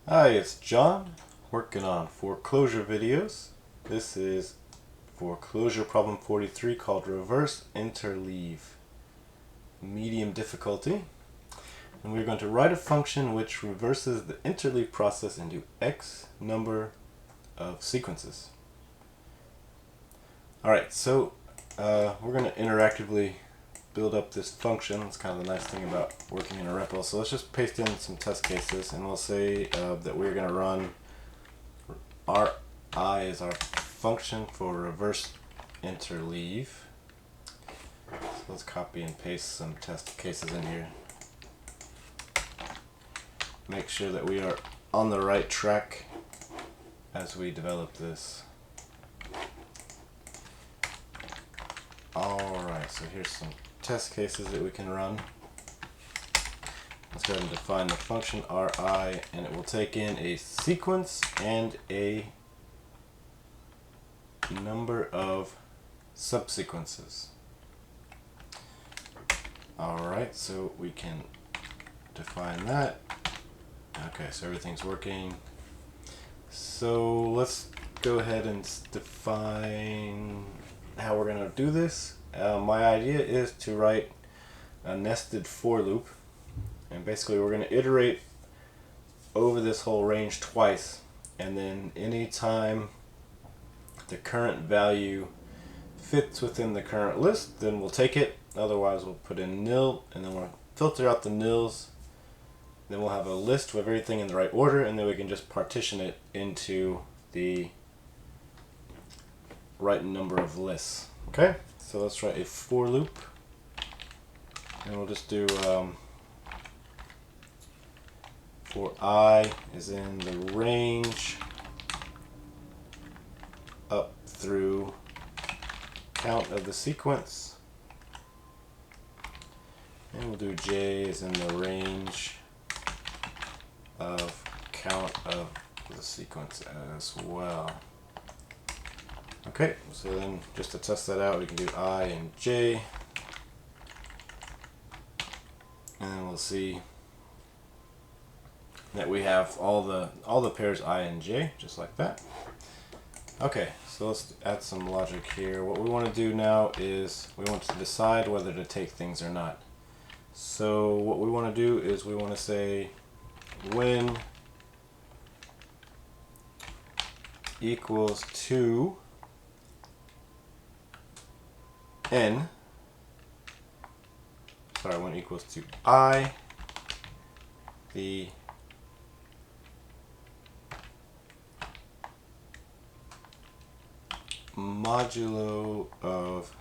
Hi, it's John, working on 4Clojure videos. This is 4Clojure problem 43 called Reverse Interleave, medium difficulty. And we're going to write a function which reverses the interleave process into X number of sequences. Alright, so we're going to interactively build up this function. That's kind of the nice thing about working in a REPL. So let's just paste in some test cases, and we'll say that we're going to run Ri is our function for reverse interleave. So let's copy and paste some test cases in here. Make sure that we are on the right track as we develop this. Alright, so here's some test cases that we can run. Let's go ahead and define the function Ri, and it will take in a sequence and a number of subsequences. Alright, so we can define that. Okay, so everything's working. So let's go ahead and define how we're going to do this. My idea is to write a nested for loop, and basically we're going to iterate over this whole range twice, and then anytime the current value fits within the current list, then we'll take it. Otherwise we'll put in nil, and then we'll filter out the nils. Then we'll have a list with everything in the right order, and then we can just partition it into the right number of lists. Okay, so let's write a for loop, and we'll just do for I is in the range up through count of the sequence, and we'll do J is in the range of count of the sequence as well. Okay, so then just to test that out, we can do I and J, and then we'll see that we have all the pairs I and J, just like that. Okay, so let's add some logic here. What we want to do now is we want to decide whether to take things or not. So what we want to do is we want to say when equals to n, sorry, when equals to I, the modulo of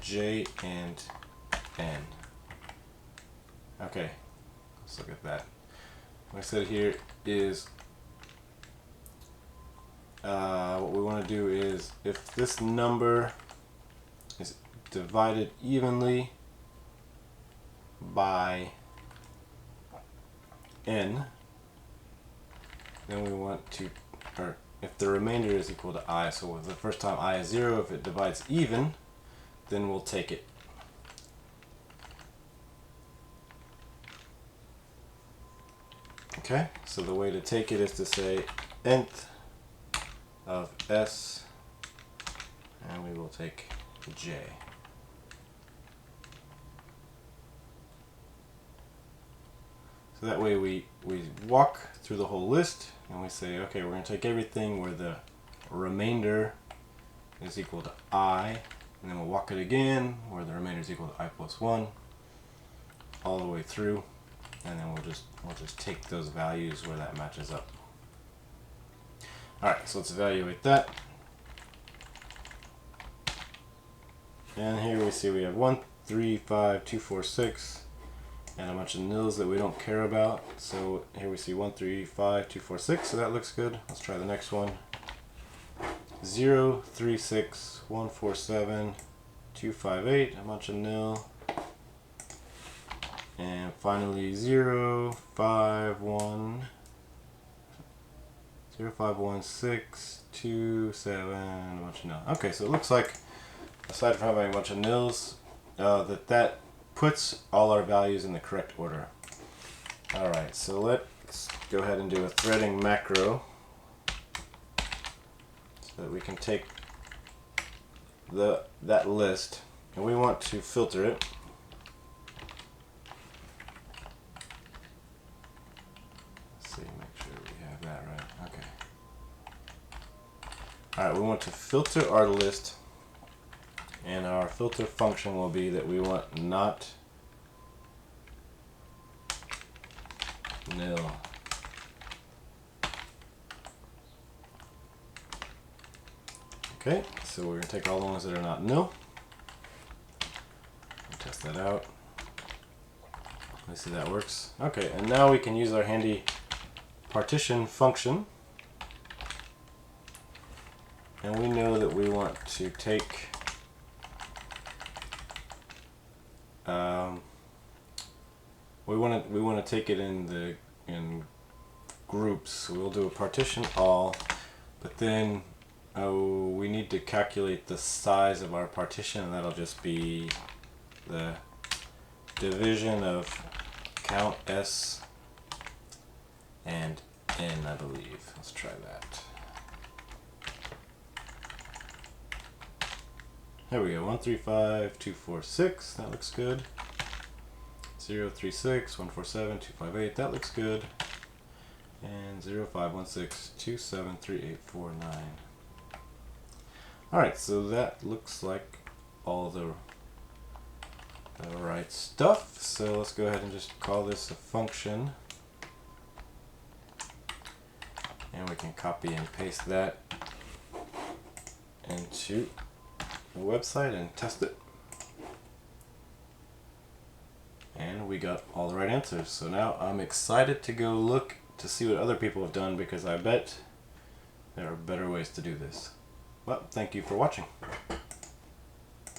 j and n. Okay, let's look at that. What I said here is what we want to do is if this number is divided evenly by n, then we want to, or if the remainder is equal to I, so the first time I is 0, if it divides even, then we'll take it. Okay, so the way to take it is to say nth of s, and we will take j. So that way we walk through the whole list, and we say, okay, we're going to take everything where the remainder is equal to I, and then we'll walk it again where the remainder is equal to I plus 1, all the way through, and then we'll just take those values where that matches up. Alright, so let's evaluate that. And here we see we have 1, 3, 5, 2, 4, 6, and a bunch of nils that we don't care about. So here we see 1, 3, 5, 2, 4, 6, so that looks good. Let's try the next one. 0, 3, 6, 1, 4, 7, 2, 5, 8, a bunch of nil. And finally 0, 5, 1, 0, 5, 1, 6, 2, 7, a bunch of nil. Okay, so it looks like, aside from having a bunch of nils, that puts all our values in the correct order. Alright, so let's go ahead and do a threading macro so that we can take that list, and we want to filter it. Let's see, make sure we have that right. Okay. Alright, we want to filter our list, and our filter function will be that we want not nil. Okay, so we're going to take all the ones that are not nil. Test that out. Let's see if that works. Okay, and now we can use our handy partition function. And we know that we want to take we want to take it in groups. So we'll do a partition all, but then we need to calculate the size of our partition, and that'll just be the division of count S and N, I believe. Let's try that. There we go, 135,246, that looks good. 036,147,258, that looks good. And 0516273849. Alright, so that looks like all the right stuff. So let's go ahead and just call this a function. And we can copy and paste that into the website and test it. And we got all the right answers. So now I'm excited to go look to see what other people have done, because I bet there are better ways to do this. Well, thank you for watching.